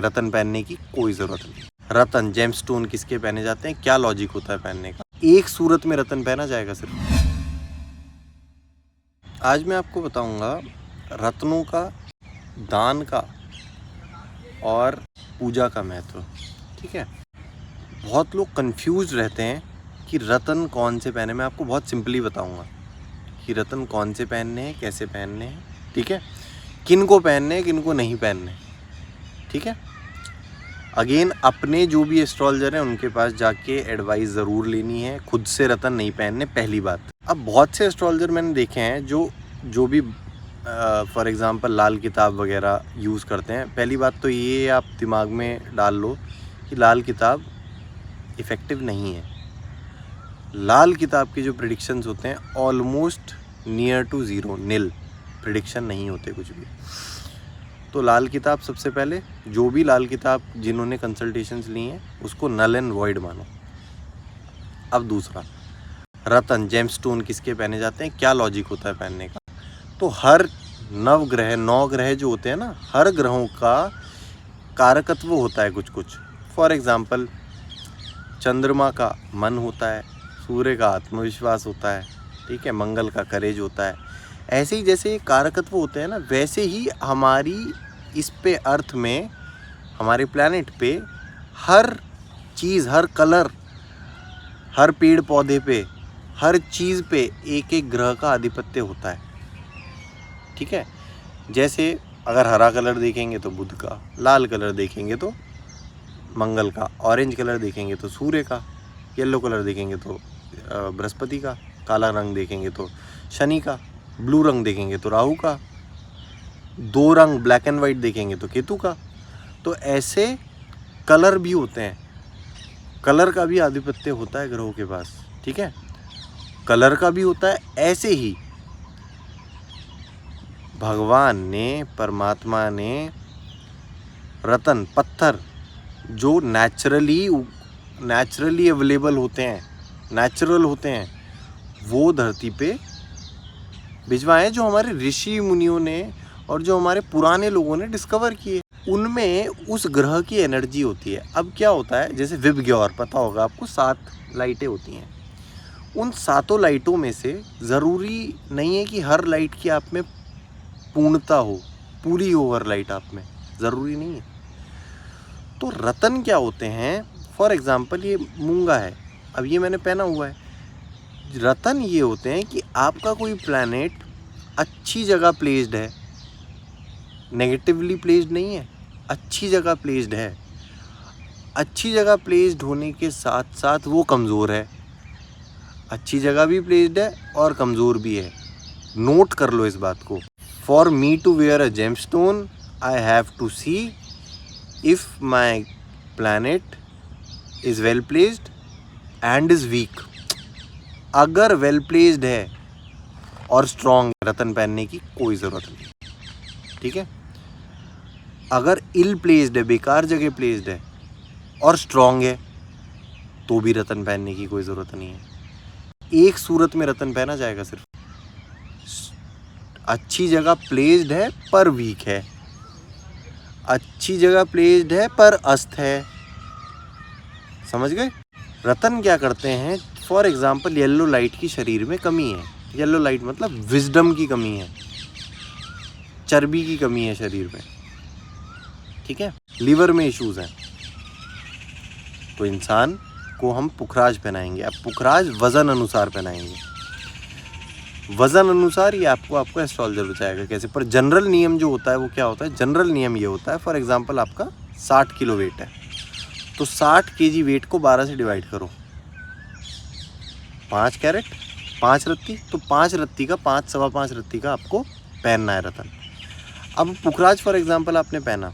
रतन पहनने की कोई ज़रूरत नहीं। रतन जेमस्टोन किसके पहने जाते हैं, क्या लॉजिक होता है पहनने का? एक सूरत में रतन पहना जाएगा सिर्फ। आज मैं आपको बताऊंगा रत्नों का, दान का और पूजा का महत्व। ठीक है, बहुत लोग कंफ्यूज रहते हैं कि रतन कौन से पहने। मैं आपको बहुत सिंपली बताऊंगा कि रतन कौन से पहनने हैं, कैसे पहनने हैं। ठीक है, किन को पहनने हैं, किन को नहीं पहनने। ठीक है, अगेन अपने जो भी एस्ट्रोलॉजर हैं उनके पास जाके एडवाइस ज़रूर लेनी है, खुद से रतन नहीं पहनने, पहली बात। अब बहुत से एस्ट्रोलॉजर मैंने देखे हैं जो भी फॉर एग्ज़ाम्पल लाल किताब वगैरह यूज़ करते हैं। पहली बात तो ये आप दिमाग में डाल लो कि लाल किताब इफ़ेक्टिव नहीं है। लाल किताब के जो प्रिडिक्शंस होते हैं almost near to zero, nil prediction नहीं होते कुछ भी। तो लाल किताब सबसे पहले, जो भी लाल किताब जिन्होंने कंसल्टेशंस ली हैं उसको नल एंड वॉइड मानो। अब दूसरा, रतन जेमस्टोन किसके पहने जाते हैं, क्या लॉजिक होता है पहनने का? तो हर नवग्रह, 9 ग्रह जो होते हैं ना, हर ग्रहों का कारकत्व होता है कुछ कुछ। फॉर एग्ज़ाम्पल चंद्रमा का मन होता है, सूर्य का आत्मविश्वास होता है, ठीक है, मंगल का करेज होता है। ऐसे ही जैसे कारकत्व होते हैं ना, वैसे ही हमारी इस पे अर्थ में, हमारे प्लैनेट पे हर चीज़, हर कलर, हर पेड़ पौधे पे, हर चीज़ पे एक एक ग्रह का आधिपत्य होता है। ठीक है, जैसे अगर हरा कलर देखेंगे तो बुध का, लाल कलर देखेंगे तो मंगल का, ऑरेंज कलर देखेंगे तो सूर्य का, येलो कलर देखेंगे तो बृहस्पति का, काला रंग देखेंगे तो शनि का, ब्लू रंग देखेंगे तो राहु का, 2 रंग ब्लैक एंड वाइट देखेंगे तो केतु का। तो ऐसे कलर भी होते हैं, कलर का भी आधिपत्य होता है ग्रहों के पास। ठीक है, कलर का भी होता है। ऐसे ही भगवान ने, परमात्मा ने रतन, पत्थर जो नेचुरली अवेलेबल होते हैं, नेचुरल होते हैं, वो धरती पे भिजवाए, जो हमारे ऋषि मुनियों ने और जो हमारे पुराने लोगों ने डिस्कवर किए। उनमें उस ग्रह की एनर्जी होती है। अब क्या होता है, जैसे विबग्योर पता होगा आपको, 7 लाइटें होती हैं। उन 7 लाइटों में से ज़रूरी नहीं है कि हर लाइट की आप में पूर्णता हो, पूरी हो हर लाइट आप में, ज़रूरी नहीं है। तो रतन क्या होते हैं, फॉर एग्ज़ाम्पल ये मूंगा है, अब ये मैंने पहना हुआ है। रतन ये होते हैं कि आपका कोई प्लैनेट अच्छी जगह प्लेस्ड है, नेगेटिवली प्लेस्ड नहीं है, अच्छी जगह प्लेस्ड है। अच्छी जगह प्लेस्ड होने के साथ साथ वो कमज़ोर है। अच्छी जगह भी प्लेस्ड है और कमज़ोर भी है। नोट कर लो इस बात को। For me to wear a gemstone I have to see if my planet is well placed and is weak. अगर वेल प्लेस्ड है और स्ट्रॉन्ग, रतन पहनने की कोई ज़रूरत नहीं। ठीक है, अगर इल प्लेस्ड है, बेकार जगह प्लेस्ड है और स्ट्रॉन्ग है, तो भी रतन पहनने की कोई ज़रूरत नहीं है। एक सूरत में रतन पहना जाएगा सिर्फ। अच्छी जगह प्लेस्ड है पर वीक है, अच्छी जगह प्लेस्ड है पर अस्त है। समझ गए? रतन क्या करते हैं, फॉर एग्ज़ाम्पल येलो लाइट की शरीर में कमी है। येलो लाइट मतलब विजडम की कमी है, चर्बी की कमी है शरीर में। ठीक है, लीवर में इश्यूज़ हैं, तो इंसान को हम पुखराज पहनाएंगे। अब पुखराज वज़न अनुसार पहनाएंगे, वज़न अनुसार ये आपको एस्ट्रोलॉजर बताएगा कैसे। पर जनरल नियम जो होता है वो क्या होता है, जनरल नियम ये होता है, फॉर एग्ज़ाम्पल आपका 60 किलो वेट है, तो 60 केजी वेट को 12 से डिवाइड करो, 5 कैरेट 5 रत्ती, तो 5 रत्ती का, 5 सवा 5 रत्ती का आपको पहनना है रतन। अब पुखराज फॉर एग्ज़ाम्पल आपने पहना,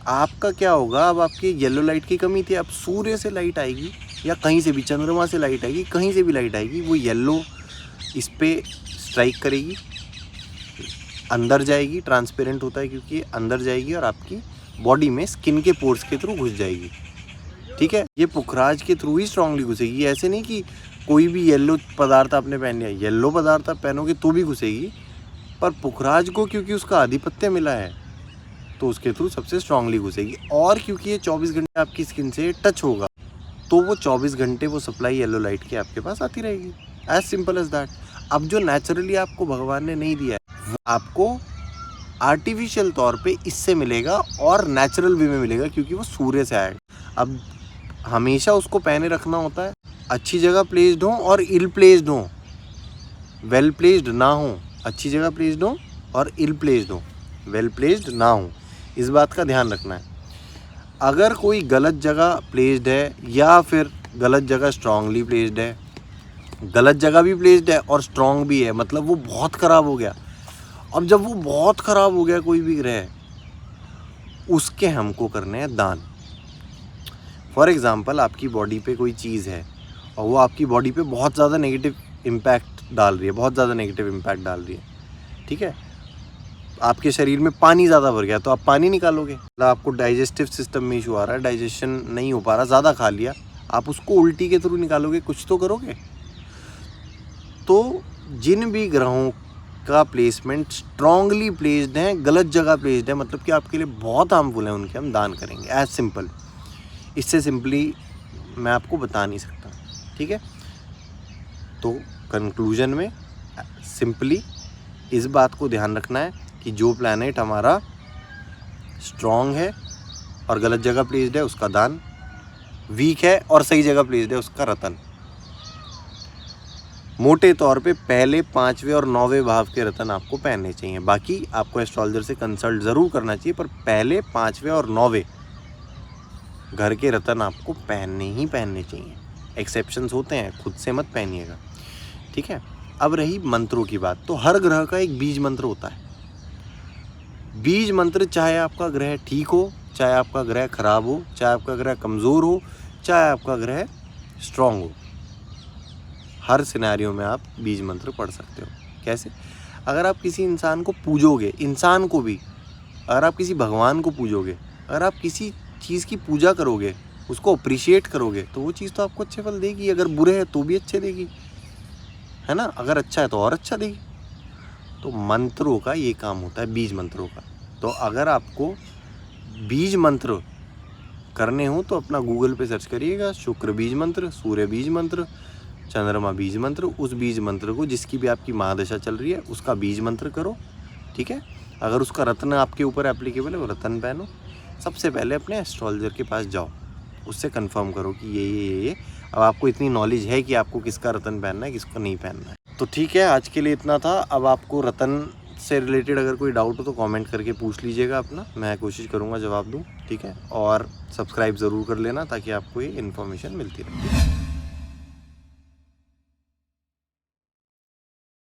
आपका क्या होगा, अब आपकी येलो लाइट की कमी थी, अब सूर्य से लाइट आएगी या कहीं से भी, चंद्रमा से लाइट आएगी, कहीं से भी लाइट आएगी, वो येलो इस पे स्ट्राइक करेगी, अंदर जाएगी, ट्रांसपेरेंट होता है क्योंकि अंदर जाएगी और आपकी बॉडी में स्किन के पोर्स के थ्रू घुस जाएगी। ठीक है, ये पुखराज के थ्रू ही स्ट्रांगली घुसेगी। ऐसे नहीं कि कोई भी येलो पदार्थ आपने पहन लिया, येलो पदार्थ आप पहनोगे तो भी घुसेगी, पर पुखराज को क्योंकि उसका आधिपत्य मिला है, तो उसके थ्रू सबसे स्ट्रांगली घुसेगी। और क्योंकि ये 24 घंटे आपकी स्किन से टच होगा तो वो 24 घंटे वो सप्लाई येलो लाइट की आपके पास आती रहेगी। As simple as that. अब जो नेचुरली आपको भगवान ने नहीं दिया है वो आपको आर्टिफिशियल तौर पे इससे मिलेगा और नेचुरल वे में मिलेगा, क्योंकि वो सूर्य से आएगा। अब हमेशा उसको पहने रखना होता है, अच्छी जगह प्लेस्ड हो और इल प्लेस्ड हो, वेल प्लेस्ड ना हो। अच्छी जगह प्लेस्ड हो और इल प्लेस्ड हो, वेल प्लेस्ड ना हो, इस बात का ध्यान रखना है। अगर कोई गलत जगह प्लेस्ड है या फिर गलत जगह स्ट्रांगली प्लेस्ड है, गलत जगह भी प्लेस्ड है और स्ट्रांग भी है, मतलब वो बहुत ख़राब हो गया। अब जब वो बहुत ख़राब हो गया कोई भी ग्रह, उसके हमको करने हैं दान। फॉर एग्ज़ाम्पल आपकी बॉडी पे कोई चीज़ है और वो आपकी बॉडी पे बहुत ज़्यादा नेगेटिव इम्पैक्ट डाल रही है, बहुत ज़्यादा नेगेटिव इम्पैक्ट डाल रही है, ठीक है। आपके शरीर में पानी ज़्यादा भर गया तो आप पानी निकालोगे। मतलब आपको डाइजेस्टिव सिस्टम में इशू आ रहा है, डाइजेशन नहीं हो पा रहा, ज़्यादा खा लिया, आप उसको उल्टी के थ्रू निकालोगे, कुछ तो करोगे। तो जिन भी ग्रहों का प्लेसमेंट स्ट्रांगली प्लेस्ड है, गलत जगह प्लेस्ड है, मतलब कि आपके लिए बहुत हार्मफुल है, उनके हम दान करेंगे। एज सिंपल, इससे सिंपली मैं आपको बता नहीं सकता, ठीक है। तो कंक्लूजन में सिंपली इस बात को ध्यान रखना है कि जो प्लैनेट हमारा स्ट्रॉन्ग है और गलत जगह प्लेस्ड है उसका दान, वीक है और सही जगह प्लेस्ड है उसका रतन। मोटे तौर पे पहले 5वें और 9वें भाव के रतन आपको पहनने चाहिए। बाकी आपको एस्ट्रोलॉजर से कंसल्ट ज़रूर करना चाहिए, पर पहले 5वें और 9वें घर के रतन आपको पहनने ही पहनने चाहिए। एक्सेप्शंस होते हैं, खुद से मत पहनिएगा, ठीक है। अब रही मंत्रों की बात, तो हर ग्रह का एक बीज मंत्र होता है। बीज मंत्र चाहे आपका ग्रह ठीक हो, चाहे आपका ग्रह खराब हो, चाहे आपका ग्रह कमज़ोर हो, चाहे आपका ग्रह स्ट्रांग हो, हर सिनेरियो में आप बीज मंत्र पढ़ सकते हो। कैसे? अगर आप किसी इंसान को पूजोगे, इंसान को भी, अगर आप किसी भगवान को पूजोगे, अगर आप किसी चीज़ की पूजा करोगे, उसको अप्रिशिएट करोगे, तो वो चीज़ तो आपको अच्छे फल देगी। अगर बुरे है तो भी अच्छे देगी, है ना। अगर अच्छा है तो और अच्छा देगी। तो मंत्रों का ये काम होता है, बीज मंत्रों का। तो अगर आपको बीज मंत्र करने हो तो अपना गूगल पे सर्च करिएगा, शुक्र बीज मंत्र, सूर्य बीज मंत्र, चंद्रमा बीज मंत्र। उस बीज मंत्र को, जिसकी भी आपकी महादशा चल रही है, उसका बीज मंत्र करो, ठीक है। अगर उसका रत्न आपके ऊपर एप्लीकेबल है, वो रत्न पहनो। सबसे पहले अपने एस्ट्रोलॉजर के पास जाओ, उससे कंफर्म करो कि ये। अब आपको इतनी नॉलेज है कि आपको किसका रत्न पहनना है, किसको नहीं पहनना है। तो ठीक है, आज के लिए इतना था। अब आपको रत्न से रिलेटेड अगर कोई डाउट हो तो कमेंट करके पूछ लीजिएगा अपना, मैं कोशिश करूँगा जवाब दूँ, ठीक है। और सब्सक्राइब ज़रूर कर लेना ताकि आपको ये इन्फॉर्मेशन मिलती रहे।